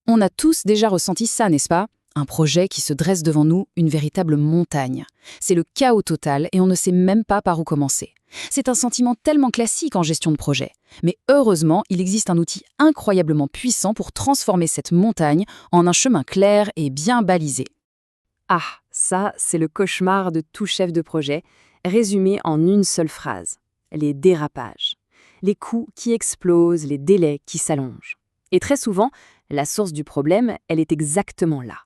On a tous déjà ressenti ça, n'est-ce pas? Un projet qui se dresse devant nous, une véritable montagne. C'est le chaos total et on ne sait même pas par où commencer. C'est un sentiment tellement classique en gestion de projet. Mais heureusement, il existe un outil incroyablement puissant pour transformer cette montagne en un chemin clair et bien balisé. Ah, ça, c'est le cauchemar de tout chef de projet, résumé en une seule phrase. Les dérapages. Les coûts qui explosent, les délais qui s'allongent. Et très souvent, la source du problème, elle est exactement là.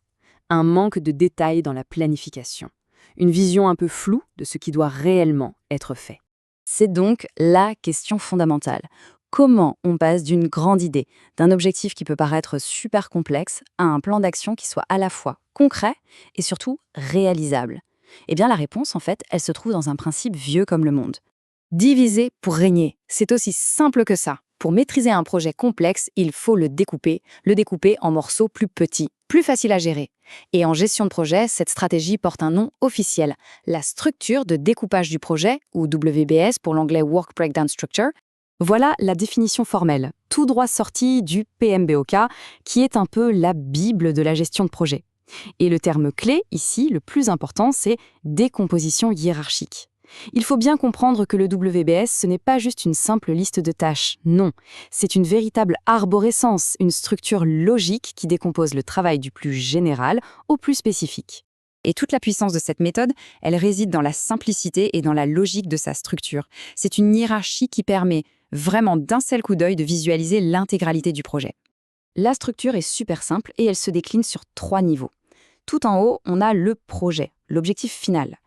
Un manque de détails dans la planification. Une vision un peu floue de ce qui doit réellement être fait. C'est donc la question fondamentale. Comment on passe d'une grande idée, d'un objectif qui peut paraître super complexe, à un plan d'action qui soit à la fois concret et surtout réalisable? Eh bien la réponse, en fait, elle se trouve dans un principe vieux comme le monde. Diviser pour régner, c'est aussi simple que ça. Pour maîtriser un projet complexe, il faut le découper en morceaux plus petits, plus faciles à gérer. Et en gestion de projet, cette stratégie porte un nom officiel, la structure de découpage du projet, ou WBS pour l'anglais Work Breakdown Structure. Voilà la définition formelle, tout droit sortie du PMBOK, qui est un peu la bible de la gestion de projet. Et le terme clé, ici, le plus important, c'est décomposition hiérarchique. Il faut bien comprendre que le WBS, ce n'est pas juste une simple liste de tâches, non. C'est une véritable arborescence, une structure logique qui décompose le travail du plus général au plus spécifique. Et toute la puissance de cette méthode, elle réside dans la simplicité et dans la logique de sa structure. C'est une hiérarchie qui permet vraiment d'un seul coup d'œil de visualiser l'intégralité du projet. La structure est super simple et elle se décline sur 3 niveaux. Tout en haut, on a le projet, l'objectif final.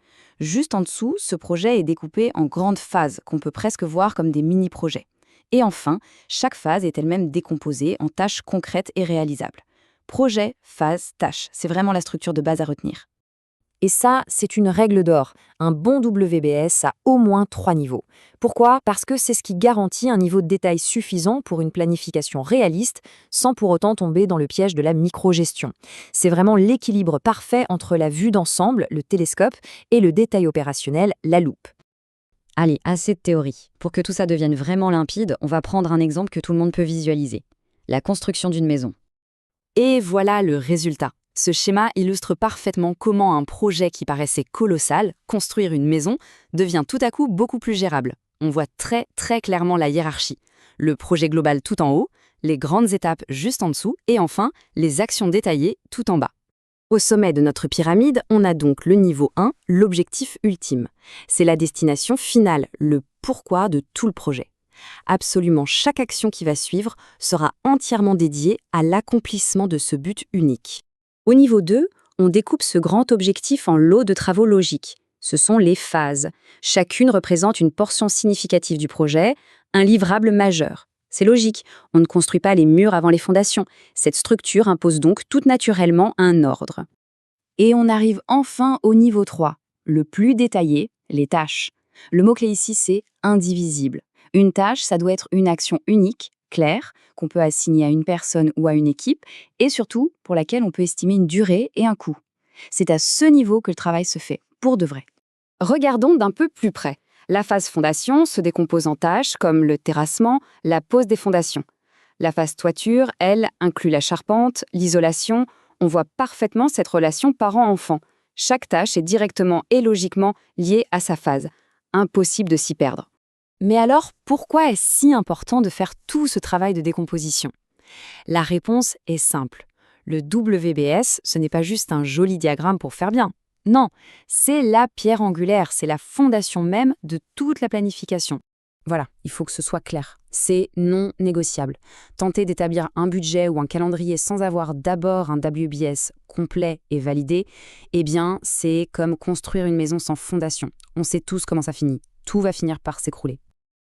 Juste en dessous, ce projet est découpé en grandes phases qu'on peut presque voir comme des mini-projets. Et enfin, chaque phase est elle-même décomposée en tâches concrètes et réalisables. Projet, phase, tâche, c'est vraiment la structure de base à retenir. Et ça, c'est une règle d'or. Un bon WBS a au moins 3 niveaux. Pourquoi? Parce que c'est ce qui garantit un niveau de détail suffisant pour une planification réaliste, sans pour autant tomber dans le piège de la microgestion. C'est vraiment l'équilibre parfait entre la vue d'ensemble, le télescope, et le détail opérationnel, la loupe. Allez, assez de théorie. Pour que tout ça devienne vraiment limpide, on va prendre un exemple que tout le monde peut visualiser. La construction d'une maison. Et voilà le résultat. Ce schéma illustre parfaitement comment un projet qui paraissait colossal, construire une maison, devient tout à coup beaucoup plus gérable. On voit très très clairement la hiérarchie. Le projet global tout en haut, les grandes étapes juste en dessous, et enfin, les actions détaillées tout en bas. Au sommet de notre pyramide, on a donc le niveau 1, l'objectif ultime. C'est la destination finale, le pourquoi de tout le projet. Absolument chaque action qui va suivre sera entièrement dédiée à l'accomplissement de ce but unique. Au niveau 2, on découpe ce grand objectif en lots de travaux logiques. Ce sont les phases. Chacune représente une portion significative du projet, un livrable majeur. C'est logique, on ne construit pas les murs avant les fondations. Cette structure impose donc tout naturellement un ordre. Et on arrive enfin au niveau 3, le plus détaillé, les tâches. Le mot-clé ici, c'est indivisible. Une tâche, ça doit être une action unique, claire, qu'on peut assigner à une personne ou à une équipe, et surtout pour laquelle on peut estimer une durée et un coût. C'est à ce niveau que le travail se fait, pour de vrai. Regardons d'un peu plus près. La phase fondation se décompose en tâches comme le terrassement, la pose des fondations. La phase toiture, elle, inclut la charpente, l'isolation. On voit parfaitement cette relation parent-enfant. Chaque tâche est directement et logiquement liée à sa phase. Impossible de s'y perdre. Mais alors, pourquoi est-ce si important de faire tout ce travail de décomposition? La réponse est simple. Le WBS, ce n'est pas juste un joli diagramme pour faire bien. Non, c'est la pierre angulaire, c'est la fondation même de toute la planification. Voilà, il faut que ce soit clair. C'est non négociable. Tenter d'établir un budget ou un calendrier sans avoir d'abord un WBS complet et validé, eh bien, c'est comme construire une maison sans fondation. On sait tous comment ça finit. Tout va finir par s'écrouler.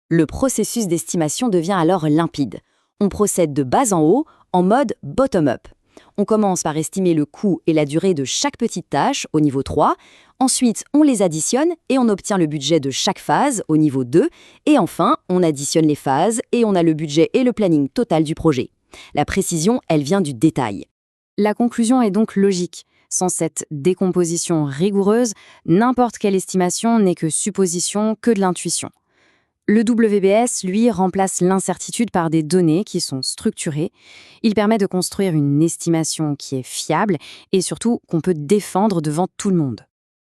Le processus d'estimation devient alors limpide. On procède de bas en haut, en mode bottom-up. On commence par estimer le coût et la durée de chaque petite tâche au niveau 3. Ensuite, on les additionne et on obtient le budget de chaque phase au niveau 2. Et enfin, on additionne les phases et on a le budget et le planning total du projet. La précision, elle vient du détail. La conclusion est donc logique. Sans cette décomposition rigoureuse, n'importe quelle estimation n'est que supposition, que de l'intuition. Le WBS, lui, remplace l'incertitude par des données qui sont structurées. Il permet de construire une estimation qui est fiable et surtout qu'on peut défendre devant tout le monde.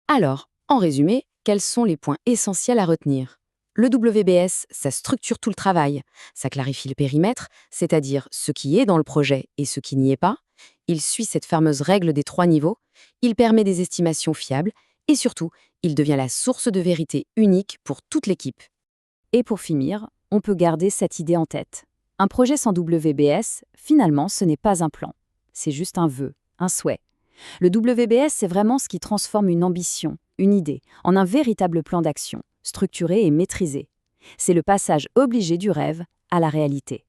Alors, en résumé, quels sont les points essentiels à retenir? Le WBS, ça structure tout le travail. Ça clarifie le périmètre, c'est-à-dire ce qui est dans le projet et ce qui n'y est pas. Il suit cette fameuse règle des 3 niveaux. Il permet des estimations fiables. Et surtout, il devient la source de vérité unique pour toute l'équipe. Et pour finir, on peut garder cette idée en tête. Un projet sans WBS, finalement, ce n'est pas un plan. C'est juste un vœu, un souhait. Le WBS, c'est vraiment ce qui transforme une ambition, une idée, en un véritable plan d'action, structuré et maîtrisé. C'est le passage obligé du rêve à la réalité.